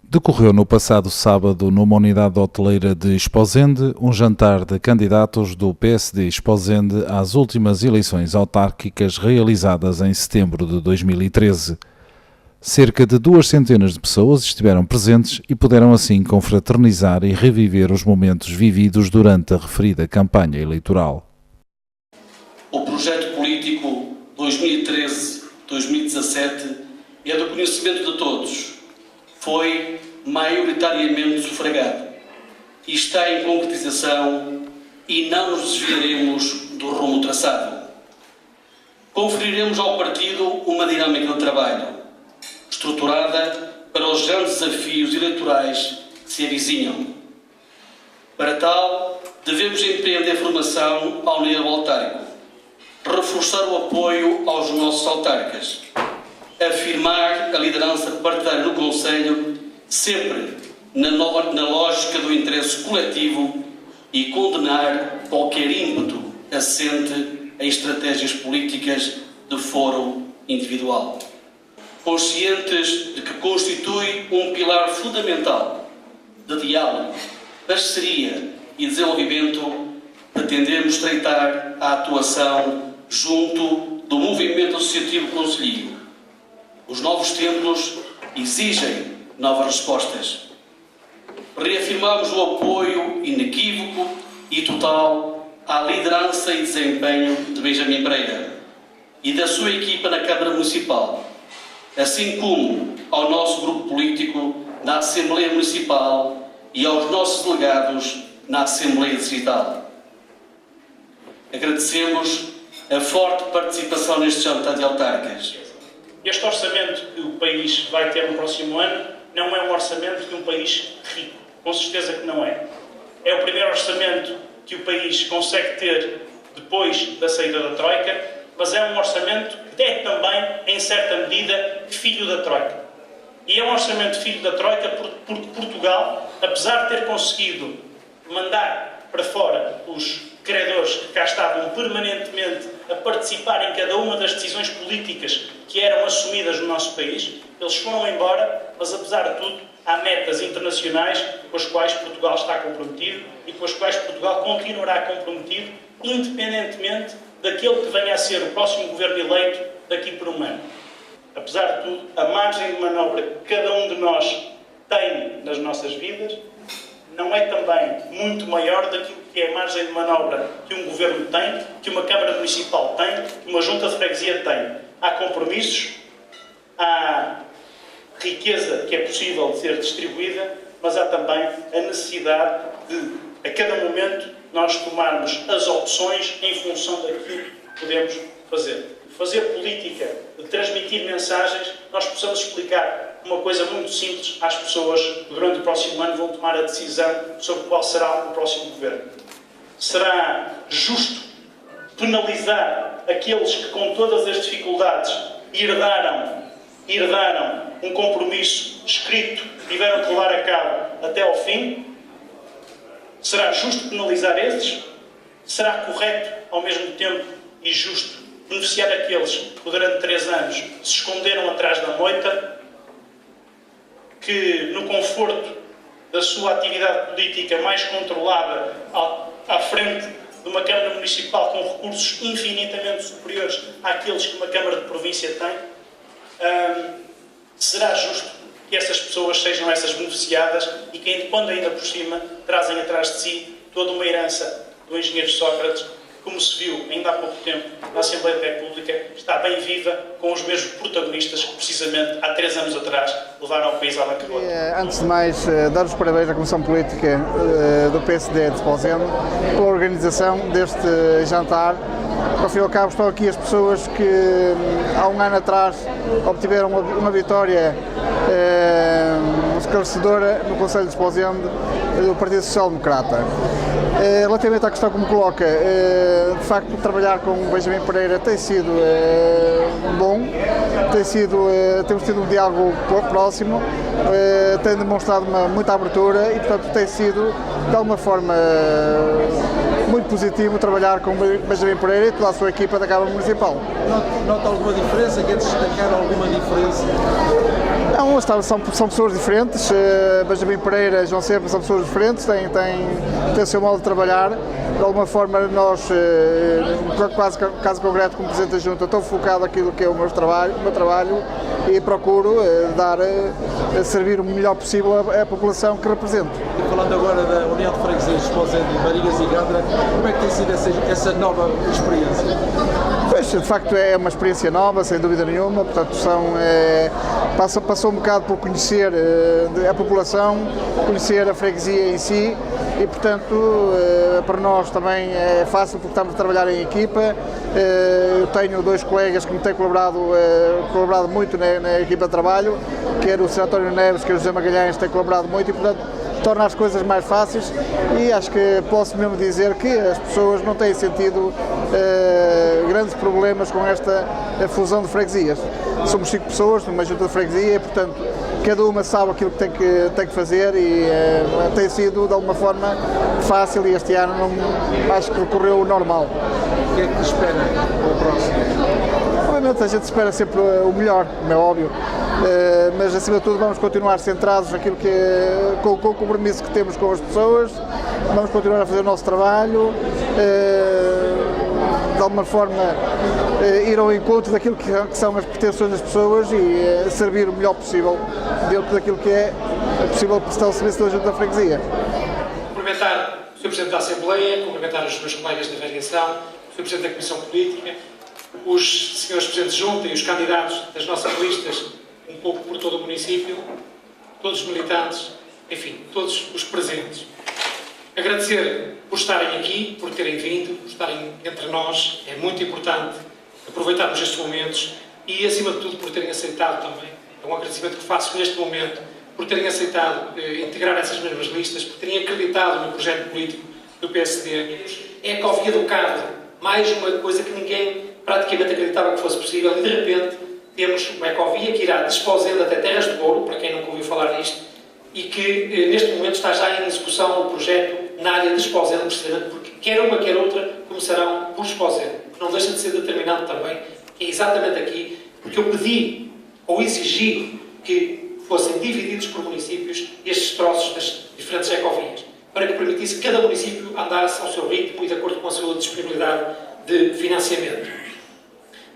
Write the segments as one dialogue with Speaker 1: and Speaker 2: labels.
Speaker 1: Decorreu no passado sábado, numa unidade hoteleira de Esposende, um jantar de candidatos do PSD Esposende às últimas eleições autárquicas realizadas em setembro de 2013. Cerca de 200 de pessoas estiveram presentes e puderam assim confraternizar e reviver os momentos vividos durante a referida campanha eleitoral.
Speaker 2: O projeto político 2013-2017 é do conhecimento de todos. Foi maioritariamente sufragado e está em concretização e não nos desviaremos do rumo traçado. Conferiremos ao partido uma dinâmica de trabalho estruturada para os grandes desafios eleitorais que se avizinham. Para tal, devemos empreender formação ao nível autárquico, reforçar o apoio aos nossos autarcas, afirmar a liderança partidária no Conselho, sempre na lógica do interesse coletivo, e condenar qualquer ímpeto assente em estratégias políticas de foro individual. Conscientes de que constitui um pilar fundamental de diálogo, parceria e desenvolvimento, pretendemos estreitar a atuação junto do movimento associativo concelhio. Os novos tempos exigem novas respostas. Reafirmamos o apoio inequívoco e total à liderança e desempenho de Benjamin Pereira e da sua equipa na Câmara Municipal, assim como ao nosso grupo político na Assembleia Municipal e aos nossos delegados na Assembleia Distrital. Agradecemos a forte participação neste jantar de autarcas.
Speaker 3: Este orçamento que o país vai ter no próximo ano não é um orçamento de um país rico. Com certeza que não é. É o primeiro orçamento que o país consegue ter depois da saída da Troika, mas é um orçamento que é também, em certa medida, filho da Troika. E é um orçamento filho da Troika porque Portugal, apesar de ter conseguido mandar para fora os credores que cá estavam permanentemente a participar em cada uma das decisões políticas que eram assumidas no nosso país, eles foram embora, mas apesar de tudo, há metas internacionais com as quais Portugal está comprometido e com as quais Portugal continuará comprometido, independentemente daquele que venha a ser o próximo governo eleito daqui por um ano. Apesar de tudo, a margem de manobra que cada um de nós tem nas nossas vidas não é também muito maior daquilo que é a margem de manobra que um governo tem, que uma Câmara Municipal tem, que uma Junta de Freguesia tem. Há compromissos, há riqueza que é possível de ser distribuída, mas há também a necessidade de, a cada momento, nós tomarmos as opções em função daquilo que podemos fazer. Fazer política, de transmitir mensagens, nós possamos explicar uma coisa muito simples às pessoas que durante o próximo ano vão tomar a decisão sobre qual será o próximo governo. Será justo penalizar aqueles que, com todas as dificuldades, herdaram um compromisso escrito e tiveram que levar a cabo até ao fim? Será justo penalizar esses? Será correto, ao mesmo tempo, e justo beneficiar aqueles que durante 3 anos se esconderam atrás da moita, que no conforto da sua atividade política mais controlada à frente de uma Câmara Municipal com recursos infinitamente superiores àqueles que uma Câmara de Província tem, será justo que essas pessoas sejam essas beneficiadas e que, quando ainda por cima, trazem atrás de si toda uma herança do engenheiro Sócrates, como se viu ainda há pouco tempo na Assembleia da República, está bem viva com os mesmos protagonistas que, precisamente, há 3 anos atrás, levaram o país à bancarrota.
Speaker 4: Antes de mais, dar os parabéns à Comissão Política do PSD de Esposende pela organização deste jantar. Ao fim e ao cabo, estão aqui as pessoas que há um ano atrás obtiveram uma vitória esclarecedora no Conselho de Esposende do Partido Social Democrata. Relativamente à questão que me coloca, de facto, trabalhar com o Benjamin Pereira tem sido bom, temos tido um diálogo próximo, tem demonstrado muita abertura e, portanto, tem sido, de alguma forma, muito positivo trabalhar com Benjamin Pereira e toda a sua equipa da Câmara Municipal.
Speaker 5: Nota alguma diferença? Quer destacar alguma diferença?
Speaker 4: Não, são pessoas diferentes, Benjamin Pereira e João Serpa são pessoas diferentes, têm o seu modo de trabalhar. De alguma forma, nós, caso concreto, como Presidente da Junta, estou focado naquilo que é o meu trabalho e procuro servir o melhor possível a população que represento.
Speaker 5: E falando agora da União de Freguesias de Esposende, Marigas e Gandra, como é que tem sido essa nova experiência?
Speaker 4: Pois, de facto, é uma experiência nova, sem dúvida nenhuma, portanto, passou um bocado por conhecer a população, conhecer a freguesia em si e, portanto, para nós também é fácil porque estamos a trabalhar em equipa. Eu tenho 2 colegas que me têm colaborado muito na equipa de trabalho, quer o Sr. António Neves, quer o José Magalhães, têm colaborado muito e, portanto, torna as coisas mais fáceis e acho que posso mesmo dizer que as pessoas não têm sentido grandes problemas com esta fusão de freguesias. Somos 5 pessoas numa junta de freguesia e, portanto, cada uma sabe aquilo que tem que fazer e tem sido, de alguma forma, fácil e este ano acho que correu o normal.
Speaker 5: O que é que te espera para o próximo?
Speaker 4: Obviamente a gente espera sempre o melhor, como é óbvio, mas acima de tudo vamos continuar centrados naquilo com o compromisso que temos com as pessoas, vamos continuar a fazer o nosso trabalho, de alguma forma ir ao encontro daquilo que são as pretensões das pessoas e servir o melhor possível dentro daquilo que é possível prestar o serviço da Junta da Freguesia.
Speaker 6: Cumprimentar o Sr. Presidente da Assembleia, cumprimentar os meus colegas da Variação, o Sr. Presidente da Comissão Política, os senhores Presidentes de Junta e os candidatos das nossas listas, um pouco por todo o município, todos os militantes, enfim, todos os presentes. Agradecer por estarem aqui, por terem vindo, por estarem entre nós, é muito importante aproveitarmos estes momentos e, acima de tudo, por terem aceitado também, é um agradecimento que faço neste momento, por terem aceitado integrar essas mesmas listas, por terem acreditado no projeto político do PSD. É a Ecovia do Cabo, mais uma coisa que ninguém praticamente acreditava que fosse possível e, de repente, temos uma ecovia que irá de Esposende até Terras de Ouro, para quem nunca ouviu falar disto, e que neste momento está já em execução o projeto na área de Esposende, precisamente porque quer uma quer outra começarão por Esposende. Não deixa de ser determinante também, que é exatamente aqui, porque eu pedi ou exigi que fossem divididos por municípios estes troços das diferentes ecovias, para que permitisse que cada município andasse ao seu ritmo e de acordo com a sua disponibilidade de financiamento.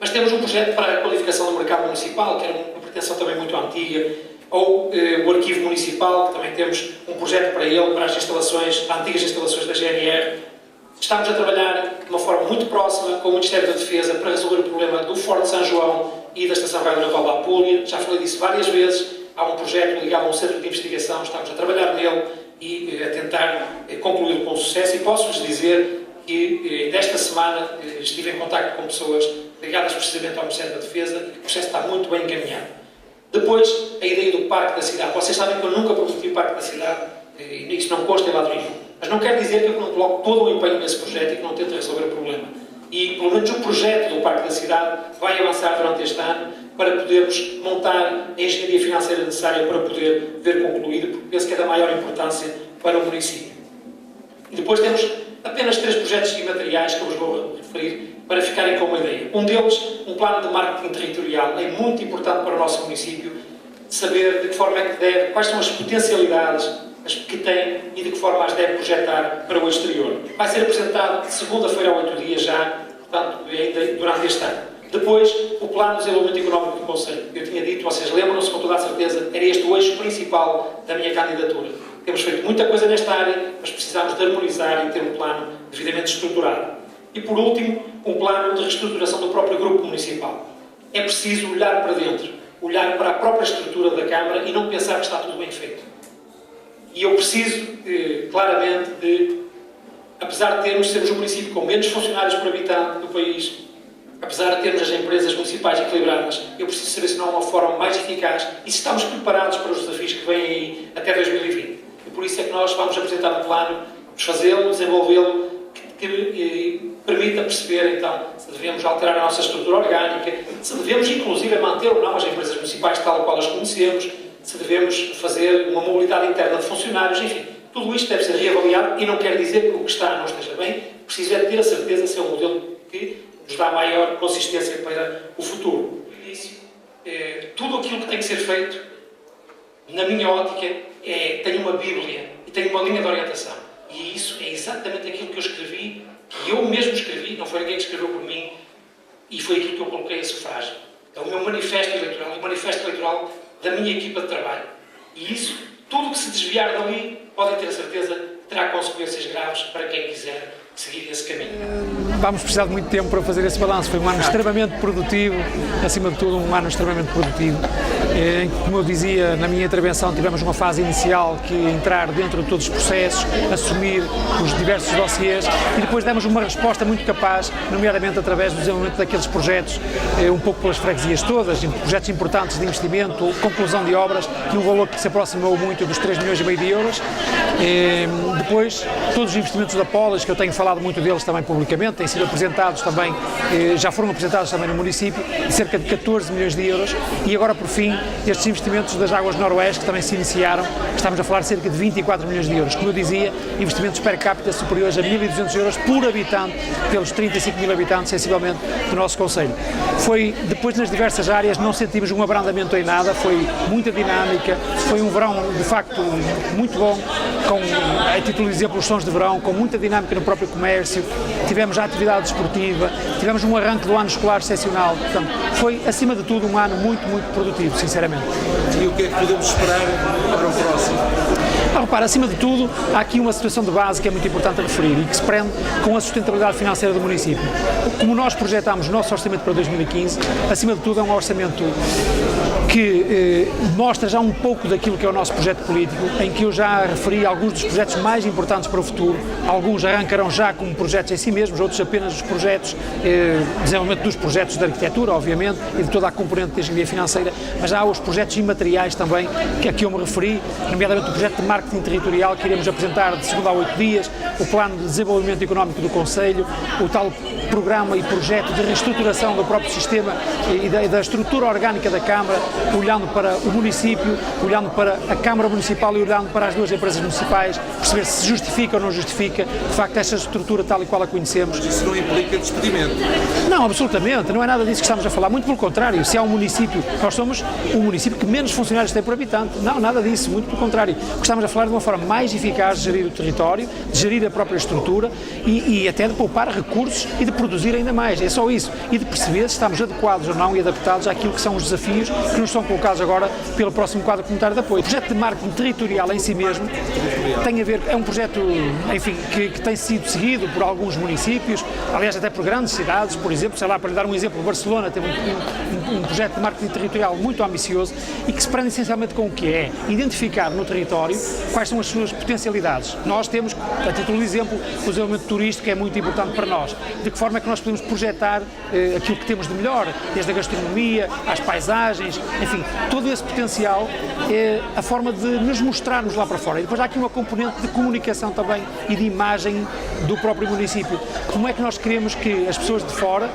Speaker 6: Mas temos um projeto para a qualificação do mercado municipal, que era uma pretensão também muito antiga, ou o arquivo municipal, que também temos um projeto para ele, para as antigas instalações da GNR. Estamos a trabalhar de uma forma muito próxima com o Ministério da Defesa para resolver o problema do Forte São João e da Estação Radionaval da Apúlia. Já falei disso várias vezes. Há um projeto ligado a um centro de investigação, estamos a trabalhar nele e a tentar concluir com sucesso. E posso-vos dizer que desta semana estive em contacto com pessoas ligadas precisamente ao Ministério da Defesa e que o processo está muito bem encaminhado. Depois, a ideia do Parque da Cidade. Vocês sabem que eu nunca prometi o Parque da Cidade, e isso não consta em lado nenhum. Mas não quer dizer que eu não coloque todo o empenho nesse projeto e que não tente resolver o problema. E, pelo menos, o projeto do Parque da Cidade vai avançar durante este ano para podermos montar a engenharia financeira necessária para poder ver concluído, porque penso que é da maior importância para o município. E depois temos apenas 3 projetos imateriais que eu vos vou referir para ficarem com uma ideia. Um deles, um plano de marketing territorial, é muito importante para o nosso município saber de que forma é que deve, quais são as potencialidades que tem e de que forma as deve projetar para o exterior. Vai ser apresentado de segunda-feira a 8 dias já, portanto, durante este ano. Depois, o plano de desenvolvimento económico do Conselho. Eu tinha dito, vocês lembram-se com toda a certeza, era este o eixo principal da minha candidatura. Temos feito muita coisa nesta área, mas precisamos de harmonizar e ter um plano devidamente estruturado. E, por último, um plano de reestruturação do próprio grupo municipal. É preciso olhar para dentro, olhar para a própria estrutura da Câmara e não pensar que está tudo bem feito. E eu preciso, claramente, de, apesar de sermos um município com menos funcionários por habitante do país, apesar de termos as empresas municipais equilibradas, eu preciso saber se não há uma forma mais eficaz e se estamos preparados para os desafios que vêm aí até 2020. E por isso é que nós vamos apresentar um plano, vamos fazê-lo, desenvolvê-lo, que permita perceber, então, se devemos alterar a nossa estrutura orgânica, se devemos, inclusive, manter ou não as empresas municipais tal qual as conhecemos, se devemos fazer uma mobilidade interna de funcionários, enfim, tudo isto deve ser reavaliado e não quer dizer que o que está não esteja bem, preciso é ter a certeza se é um modelo que nos dá maior consistência para o futuro. Tudo aquilo que tem que ser feito, na minha ótica, tem uma Bíblia e tem uma linha de orientação. E isso é exatamente aquilo que eu escrevi, que eu mesmo escrevi, não foi ninguém que escreveu por mim, e foi aquilo que eu coloquei a sufrágio. É o meu manifesto eleitoral, o manifesto eleitoral da minha equipa de trabalho. E isso, tudo que se desviar dali, podem ter a certeza que terá consequências graves para quem quiser seguir esse caminho.
Speaker 7: Vamos precisar de muito tempo para fazer esse balanço. Foi um ano extremamente produtivo, acima de tudo um ano extremamente produtivo. Como eu dizia na minha intervenção, tivemos uma fase inicial que entrar dentro de todos os processos, assumir os diversos dossiês e depois demos uma resposta muito capaz, nomeadamente através do desenvolvimento daqueles projetos, um pouco pelas freguesias todas, projetos importantes de investimento, conclusão de obras, e um valor que se aproximou muito dos 3,5 milhões de euros. Depois, todos os investimentos da Polis, que eu tenho falado muito deles também publicamente, têm sido apresentados também, já foram apresentados também no município, de cerca de 14 milhões de euros, e agora por fim estes investimentos das Águas do Noroeste que também se iniciaram, estamos a falar de cerca de 24 milhões de euros, como eu dizia, investimentos per capita superiores a 1.200 euros por habitante, pelos 35 mil habitantes sensivelmente do nosso concelho. Foi, depois nas diversas áreas, não sentimos um abrandamento em nada, foi muita dinâmica, foi um verão de facto muito bom, com, a título de exemplo, os sons de verão, com muita dinâmica no próprio comércio, tivemos a atividade desportiva, tivemos um arranque do ano escolar excepcional, portanto, foi acima de tudo um ano muito, muito produtivo, sinceramente.
Speaker 5: E o que é que podemos esperar para o próximo?
Speaker 7: Repara, acima de tudo, há aqui uma situação de base que é muito importante a referir e que se prende com a sustentabilidade financeira do município. Como nós projetámos o nosso orçamento para 2015, acima de tudo é um orçamento que mostra já um pouco daquilo que é o nosso projeto político, em que eu já referi alguns dos projetos mais importantes para o futuro. Alguns arrancarão já como projetos em si mesmos, outros apenas os projetos, desenvolvimento dos projetos de arquitetura, obviamente, e de toda a componente de engenharia financeira, mas já há os projetos imateriais também, que aqui eu me referi, nomeadamente o projeto de marketing territorial que iremos apresentar de segunda a 8 dias, o plano de desenvolvimento económico do Concelho, o tal programa e projeto de reestruturação do próprio sistema e da estrutura orgânica da Câmara, olhando para o município, olhando para a Câmara Municipal e olhando para as duas empresas municipais, perceber se justifica ou não justifica, de facto, esta estrutura tal e qual a conhecemos.
Speaker 5: Isso não implica despedimento?
Speaker 7: Não, absolutamente, não é nada disso que estamos a falar, muito pelo contrário, se há um município, nós somos um município que menos funcionários tem por habitante, não, nada disso, muito pelo contrário, porque estamos a falar de uma forma mais eficaz de gerir o território, de gerir a própria estrutura e até de poupar recursos e de produzir ainda mais, é só isso, e de perceber se estamos adequados ou não e adaptados àquilo que são os desafios que nos são colocados agora pelo próximo quadro comunitário de apoio. O projeto de marketing territorial em si mesmo tem a ver, é um projeto, enfim, que tem sido seguido por alguns municípios, aliás até por grandes cidades, por exemplo, sei lá, para lhe dar um exemplo, Barcelona teve um projeto de marketing territorial muito ambicioso e que se prende essencialmente com o que é identificar no território quais são as suas potencialidades. Nós temos, a título de exemplo, o desenvolvimento turístico é muito importante para nós. De que forma é que nós podemos projetar aquilo que temos de melhor, desde a gastronomia, às paisagens, enfim, todo esse potencial é a forma de nos mostrarmos lá para fora. E depois há aqui uma componente de comunicação também e de imagem do próprio município. Como é que nós queremos que as pessoas de fora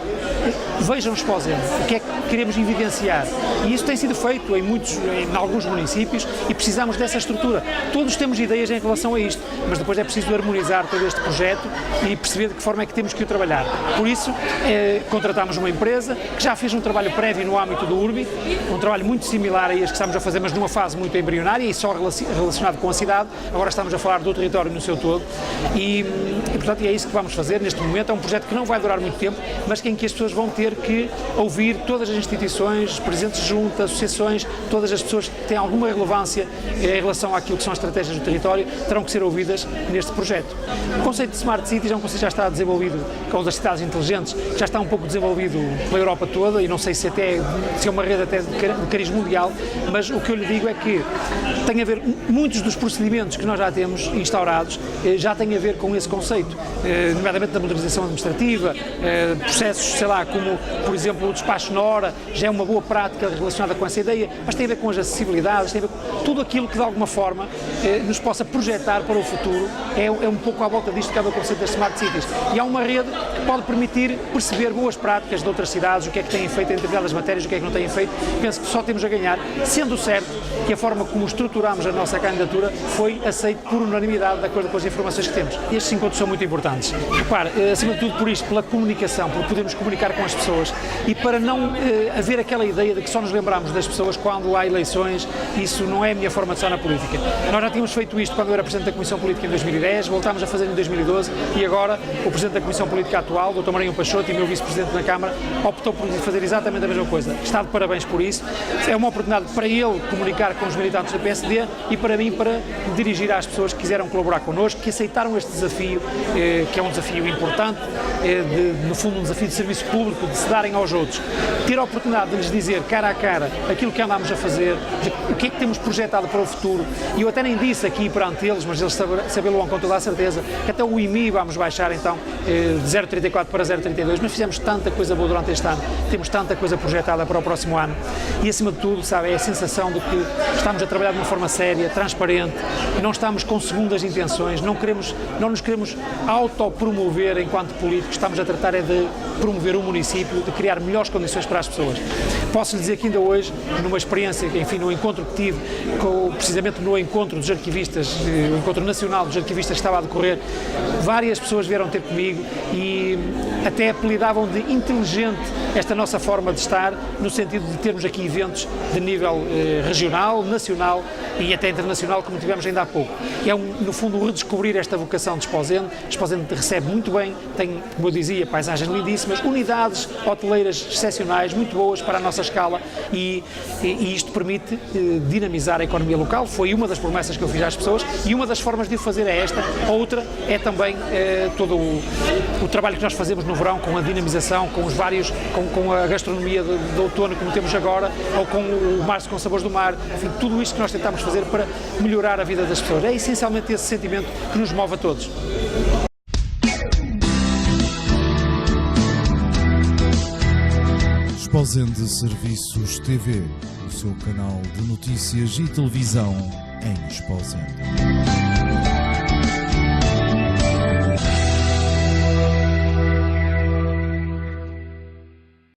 Speaker 7: vejam Esposende? O que é que queremos evidenciar? E isso tem sido feito em alguns municípios e precisamos dessa estrutura. Todos temos ideias em relação a isto, mas depois é preciso harmonizar todo este projeto e perceber de que forma é que temos que o trabalhar. Por isso, contratámos uma empresa que já fez um trabalho prévio no âmbito do URBI, um trabalho muito similar a este que estamos a fazer, mas numa fase muito embrionária e só relacionado com a cidade. Agora estamos a falar do território no seu todo e portanto, é isso que vamos fazer neste momento. É um projeto que não vai durar muito tempo, mas em que as pessoas vão ter que ouvir todas as instituições, os presidentes de junta, associações, todas as pessoas que têm alguma relevância em relação àquilo que são as estratégias do território, terão que ser ouvidas neste projeto. O conceito de Smart Cities é um conceito que já está desenvolvido com as cidades inteligentes, já está um pouco desenvolvido pela Europa toda e não sei se é uma rede até de cariz mundial, mas o que eu lhe digo é que tem a ver, muitos dos procedimentos que nós já temos instaurados já têm a ver com esse conceito, nomeadamente da modernização administrativa, processos, sei lá, como por exemplo o despacho na hora, já é uma boa prática relacionada com essa ideia, mas tem a ver com as acessibilidades, tem a ver com tudo aquilo que de alguma forma nos possa projetar para o futuro, é um pouco à volta disto que é o conceito das Smart Cities. E há uma rede que pode pode permitir perceber boas práticas de outras cidades, o que é que têm feito em determinadas matérias, o que é que não têm feito. Penso que só temos a ganhar, sendo certo que a forma como estruturámos a nossa candidatura foi aceita por unanimidade, de acordo com as informações que temos. Estes encontros são muito importantes. Repare, acima de tudo por isto, pela comunicação, por podermos comunicar com as pessoas e para não haver aquela ideia de que só nos lembramos das pessoas quando há eleições. Isso não é a minha forma de estar na política. Nós já tínhamos feito isto quando eu era Presidente da Comissão Política em 2010, voltámos a fazer em 2012 e agora o Presidente da Comissão Política atual, o Dr. Marinho Peixoto, e meu Vice-Presidente na Câmara, optou por fazer exatamente a mesma coisa. Está de parabéns por isso. É uma oportunidade para ele comunicar com os militantes do PSD e para mim para dirigir às pessoas que quiseram colaborar connosco, que aceitaram este desafio, que é um desafio importante, no fundo um desafio de serviço público, de se darem aos outros. Ter a oportunidade de lhes dizer cara a cara aquilo que andámos a fazer, o que é que temos projetado para o futuro. E eu até nem disse aqui perante eles, mas eles sabê-lo com toda a certeza, que até o IMI vamos baixar então de 0,34 para 0,32, mas fizemos tanta coisa boa durante este ano, temos tanta coisa projetada para o próximo ano e acima de tudo, sabe, é a sensação de que estamos a trabalhar de uma forma séria, transparente, não estamos com segundas intenções, não nos queremos autopromover enquanto políticos, estamos a tratar é de promover o município, de criar melhores condições para as pessoas. Posso lhe dizer que ainda hoje, numa experiência, enfim, no encontro que tive, precisamente no encontro dos arquivistas, o encontro nacional dos arquivistas que estava a decorrer, várias pessoas vieram ter comigo e até apelidavam de inteligente esta nossa forma de estar, no sentido de termos aqui eventos de nível regional, nacional e até internacional, como tivemos ainda há pouco. É, no fundo, redescobrir esta vocação de Esposende. Esposende recebe muito bem, tem, como eu dizia, paisagens lindíssimas, unidades hoteleiras excepcionais, muito boas para a nossa escala e isto permite dinamizar a economia local. Foi uma das promessas que eu fiz às pessoas e uma das formas de o fazer é esta. A outra é também todo o trabalho que nós fazemos no verão com a dinamização, com os vários, com a gastronomia de outono como temos agora, ou com o março com sabores do mar, enfim, tudo isto que nós tentamos fazer para melhorar a vida das pessoas. É essencialmente esse sentimento que nos move a todos.
Speaker 8: Esposende Serviços TV, o seu canal de notícias e televisão em Esposende.